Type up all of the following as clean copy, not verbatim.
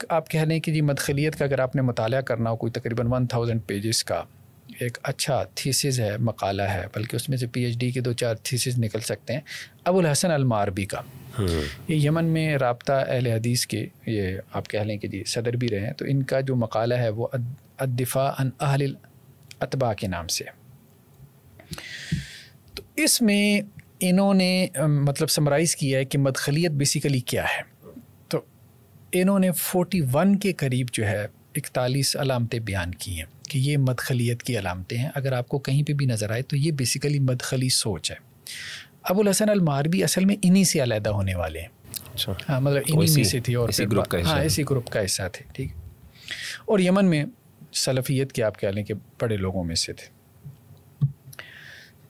ایک آپ کہہ لیں کہ جی مدخلیت کا اگر آپ نے مطالعہ کرنا ہو، کوئی تقریباً 1000 پیجز کا ایک اچھا تھیسز ہے، مقالہ ہے، بلکہ اس میں سے پی ایچ ڈی کے 2-4 تھیسز نکل سکتے ہیں. ابوالحسن الماربی کا، یہ یمن میں رابطہ اہل حدیث کے یہ آپ کہہ لیں کہ جی صدر بھی رہے ہیں. تو ان کا جو مقالہ ہے وہ الدفاع عن اہل الاتباع کے نام سے. تو اس میں انہوں نے مطلب سمرائز کیا ہے کہ مدخلیت بیسیکلی کیا ہے. تو انہوں نے 41 کے قریب جو ہے 41 علامتیں بیان کی ہیں کہ یہ مدخلیت کی علامتیں ہیں. اگر آپ کو کہیں پہ بھی نظر آئے تو یہ بیسیکلی مدخلی سوچ ہے. ابوالحسن الماربی اصل میں انہی سے علیحدہ ہونے والے ہیں. اچھا. ہاں مطلب انہی میں سے تھی اور اسی گروپ کا حصہ. ہاں اسی گروپ کا حصہ تھے. ٹھیک. اور یمن میں سلفیت کے آپ کہہ لیں کہ بڑے لوگوں میں سے تھے.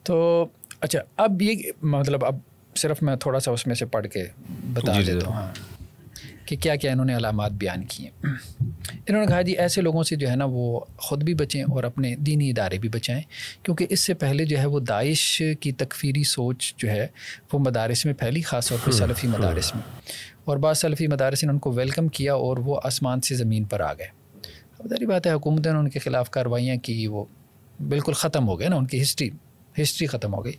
تو اچھا اب یہ مطلب اب صرف میں تھوڑا سا اس میں سے پڑھ کے بتا دیتا ہوں. ہاں کہ کیا کیا انہوں نے علامات بیان کی ہیں. انہوں نے کہا جی ایسے لوگوں سے جو ہے نا وہ خود بھی بچیں اور اپنے دینی ادارے بھی بچائیں، کیونکہ اس سے پہلے جو ہے وہ داعش کی تکفیری سوچ جو ہے وہ مدارس میں پھیلی، خاص طور پہ سلفی مدارس میں، اور بعض سلفی مدارس نے ان کو ویلکم کیا اور وہ آسمان سے زمین پر آ گئے. اب ظاہری بات ہے حکومتیں نے ان کے خلاف کارروائیاں کی، وہ بالکل ختم ہو گئے نا، ان کی ہسٹری ختم ہو گئی.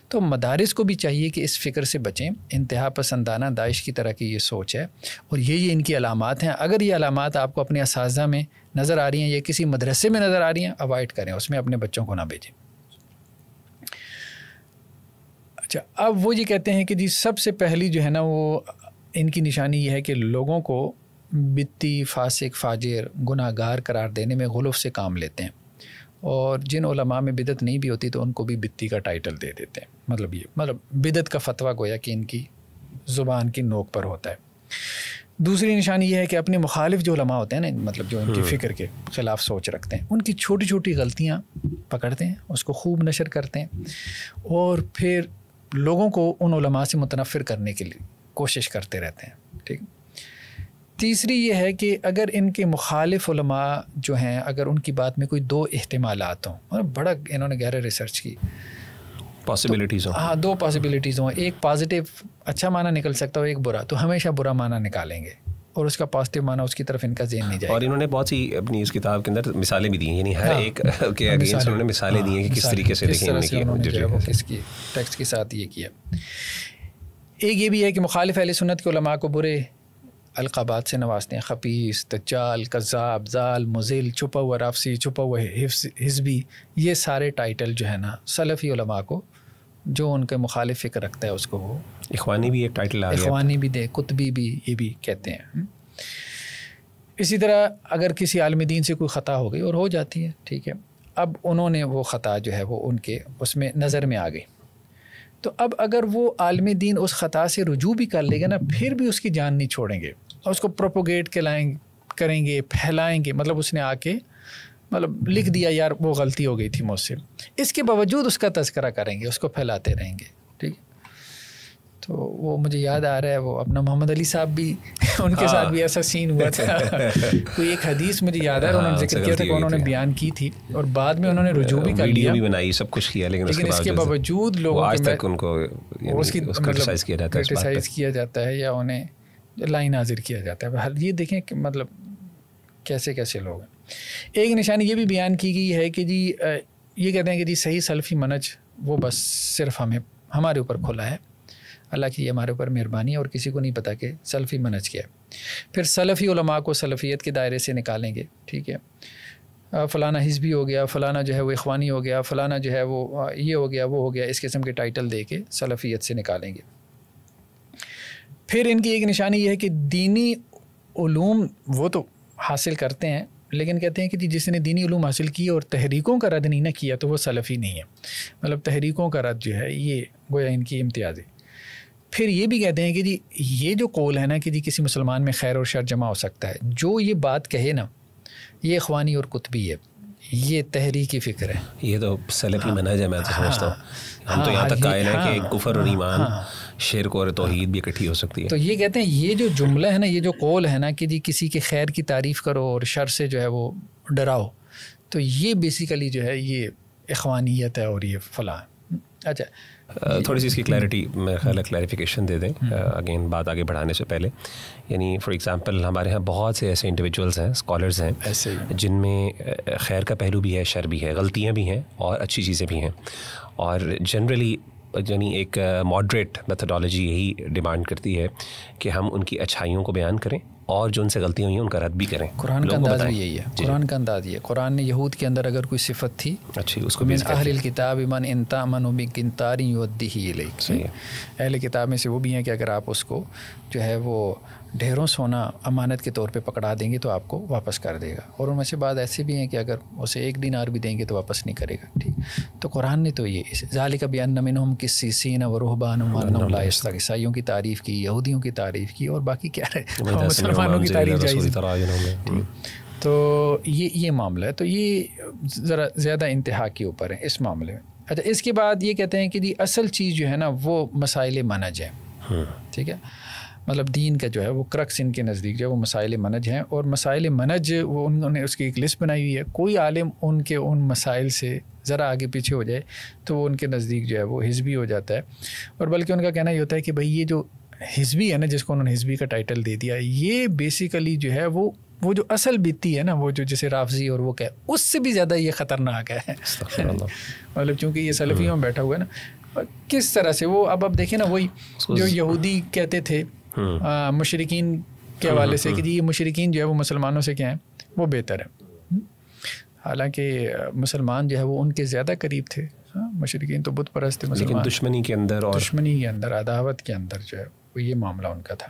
تو مدارس کو بھی چاہیے کہ اس فکر سے بچیں. انتہا پسندانہ داعش کی طرح کی یہ سوچ ہے اور یہ ان کی علامات ہیں. اگر یہ علامات آپ کو اپنے اساتذہ میں نظر آ رہی ہیں یا کسی مدرسے میں نظر آ رہی ہیں، اوائڈ کریں، اس میں اپنے بچوں کو نہ بھیجیں. اچھا اب وہ یہ کہتے ہیں کہ جی سب سے پہلی جو ہے نا وہ ان کی نشانی یہ ہے کہ لوگوں کو بدتی، فاسق، فاجر، گناہ گار قرار دینے میں غلو سے کام لیتے ہیں، اور جن علماء میں بدعت نہیں بھی ہوتی تو ان کو بھی بدتی کا ٹائٹل دے دیتے ہیں. مطلب بدعت کا فتویٰ گویا کہ ان کی زبان کی نوک پر ہوتا ہے. دوسری نشانی یہ ہے کہ اپنے مخالف جو علماء ہوتے ہیں نا، مطلب جو ان کی فکر کے خلاف سوچ رکھتے ہیں، ان کی چھوٹی چھوٹی غلطیاں پکڑتے ہیں، اس کو خوب نشر کرتے ہیں، اور پھر لوگوں کو ان علماء سے متنفر کرنے کے لیے کوشش کرتے رہتے ہیں. ٹھیک. تیسری یہ ہے کہ اگر ان کے مخالف علماء جو ہیں، اگر ان کی بات میں کوئی 2 احتمالات ہوں، اور بڑا انہوں نے گہرے ریسرچ کی، پاسبلٹیز ہوں. ہاں 2 پاسبلٹیز ہوں، ایک پازیٹیو اچھا معنی نکل سکتا ہو، ایک برا، تو ہمیشہ برا معنی نکالیں گے اور اس کا پازیٹیو معنی اس کی طرف ان کا ذہن نہیں جائے گا. اور انہوں نے بہت سی اپنی اس کتاب کے اندر مثالیں بھی دی ہیں، یعنی ہر ایک کے اگینسٹ انہوں نے مثالیں دی ہیں کہ کس طریقے سے دیکھیں انہوں نے کس کی ٹیکسٹ کے ساتھ یہ کیا. ایک یہ بھی ہے کہ مخالف اہل سنت کے علماء کو برے القابات سے نوازتے ہیں، خبیث، دجال، کذاب، ضال، مضل، چھپا ہوا رافضی، چھپا ہوا حزبی. یہ سارے ٹائٹل جو ہے نا سلفی علماء کو جو ان کے مخالف فکر رکھتا ہے اس کو وہ اخوانی بھی ایک ٹائٹل آ گیا، اخوانی بھی دے، قطبی بھی، یہ بھی کہتے ہیں. اسی طرح اگر کسی عالم دین سے کوئی خطا ہو گئی اور ہو جاتی ہے، ٹھیک ہے، اب انہوں نے وہ خطا جو ہے وہ ان کے اس میں نظر میں آ گئی، تو اب اگر وہ عالم دین اس خطا سے رجوع بھی کر لے گا نا، پھر بھی اس کی جان نہیں چھوڑیں گے اور اس کو پروپوگیٹ کریں گے، پھیلائیں گے. مطلب اس نے آ کے مطلب لکھ دیا یار وہ غلطی ہو گئی تھی مجھ سے، اس کے باوجود اس کا تذکرہ کریں گے، اس کو پھیلاتے رہیں گے. ٹھیک. تو وہ مجھے یاد آ رہا ہے، وہ اپنا محمد علی صاحب بھی ان کے ساتھ بھی ایسا سین ہوا تھا. کوئی ایک حدیث مجھے یاد ہے، انہوں نے ذکر کیا تھا کہ انہوں نے بیان کی تھی اور بعد میں انہوں نے رجوع بھی کر لیا، بھی بنائی، سب کچھ کیا، لیکن اس کے باوجود لوگوں آج تک ان کو کرٹیسائز کیا جاتا ہے یا انہیں لائن حاضر کیا جاتا ہے. یہ دیکھیں کہ مطلب کیسے کیسے لوگ ہیں. ایک نشانی یہ بھی بیان کی گئی ہے کہ جی یہ کہتے ہیں کہ جی صحیح سلفی منہج وہ بس صرف ہمارے اوپر کھلا ہے، اللہ کی ہمارے اوپر مہربانی ہے، اور کسی کو نہیں پتہ کہ سلفی منہج کیا ہے. پھر سلفی علماء کو سلفیت کے دائرے سے نکالیں گے. ٹھیک ہے، فلانا حزبی ہو گیا، فلانا جو ہے وہ اخوانی ہو گیا، فلانا جو ہے وہ یہ ہو گیا، وہ ہو گیا، اس قسم کے ٹائٹل دے کے سلفیت سے نکالیں گے. پھر ان کی ایک نشانی یہ ہے کہ دینی علوم وہ تو حاصل کرتے ہیں، لیکن کہتے ہیں کہ جس نے دینی علوم حاصل کی اور تحریکوں کا رد نہیں نہ کیا تو وہ سلفی نہیں ہے. مطلب تحریکوں کا رد جو ہے یہ گویا ان کی امتیاز ہے. پھر یہ بھی کہتے ہیں کہ جی یہ جو قول ہے نا کہ جی کسی مسلمان میں خیر اور شر جمع ہو سکتا ہے، جو یہ بات کہے نا یہ اخوانی اور قطبی ہے، یہ تحریکی فکر ہے. یہ تو سلفی منہج ہے، میں تو سمجھتا ہوں. ہم تو یہاں تک قائل ہیں کہ کفر اور ایمان، شرک اور توحید بھی اکٹھی ہو سکتی ہے. تو یہ کہتے ہیں یہ جو جملہ ہے نا، یہ جو قول ہے نا کہ جی کسی کے خیر کی تعریف کرو اور شر سے جو ہے وہ ڈراؤ، تو یہ بیسیکلی جو ہے یہ اخوانیت ہے اور یہ فلاں. اچھا تھوڑی سی اس کی کلیئرٹی میرا خیال ہے کلیریفیکیشن دے دیں اگین بات آگے بڑھانے سے پہلے. یعنی فار ایگزامپل ہمارے یہاں بہت سے ایسے انڈیویجولس ہیں, اسکالرز ہیں جن میں خیر کا پہلو بھی ہے, شر بھی ہے, غلطیاں بھی ہیں اور اچھی چیزیں بھی ہیں, اور جنرلی یعنی ایک ماڈریٹ میتھڈالوجی یہی ڈیمانڈ کرتی ہے کہ ہم ان کی اچھائیوں کو بیان کریں اور جو ان سے غلطیاں ہوئی ہیں ان کا رد بھی کریں. قرآن کا انداز بھی یہی ہے. قرآن کا انداز یہ ہے. قرآن نے یہود کے اندر اگر کوئی صفت تھی اچھی اس کو من اہل الکتاب من ان تأمنوا بقنطار یؤدیہ الیک, اہل کتاب میں سے وہ بھی ہیں کہ اگر آپ اس کو جو ہے وہ ڈھیروں سونا امانت کے طور پہ پکڑا دیں گے تو آپ کو واپس کر دے گا, اور ان میں سے بعض ایسے بھی ہیں کہ اگر اسے 1 دینار بھی دیں گے تو واپس نہیں کرے گا. ٹھیک, تو قرآن نے تو یہ ذالک بان منہم قسیسین ورہبان انہم لا یستکبرون, عیسائیوں کی تعریف کی, یہودیوں کی تعریف کی, اور باقی کیا ہے مسلمانوں کی تعریف جائز. تو یہ معاملہ ہے. تو یہ ذرا زیادہ انتہا کے اوپر ہے اس معاملے میں. اچھا, اس کے بعد یہ کہتے ہیں کہ جی اصل چیز جو ہے نا وہ مسائل منہج ہے. ٹھیک ہے, مطلب دین کا جو ہے وہ کرکس ان کے نزدیک جو ہے وہ مسائل منہج ہیں, اور مسائل منہج وہ انہوں نے اس کی ایک لسٹ بنائی ہوئی ہے. کوئی عالم ان مسائل سے ذرا آگے پیچھے ہو جائے تو وہ ان کے نزدیک جو ہے وہ حزبی ہو جاتا ہے, اور بلکہ ان کا کہنا یہ ہوتا ہے کہ بھائی یہ جو حزبی ہے نا, جس کو انہوں نے حزبی کا ٹائٹل دے دیا, یہ بیسیکلی جو ہے وہ جو اصل بیتی ہے نا, وہ جو جسے رافضی اور وہ کہ اس سے بھی زیادہ یہ خطرناک ہے. مطلب چونکہ یہ سلفیوں میں بیٹھا ہوا ہے نا, کس طرح سے وہ اب دیکھیں نا, وہی جو یہودی کہتے تھے مشرکین کے حوالے سے کہ جی یہ مشرکین جو ہے وہ مسلمانوں سے کیا ہیں, وہ بہتر ہے. حالانکہ مسلمان جو ہے وہ ان کے زیادہ قریب تھے. مشرکین تو بت پرست تھے, لیکن دشمنی کے اندر عداوت کے اندر جو ہے وہ یہ معاملہ ان کا تھا.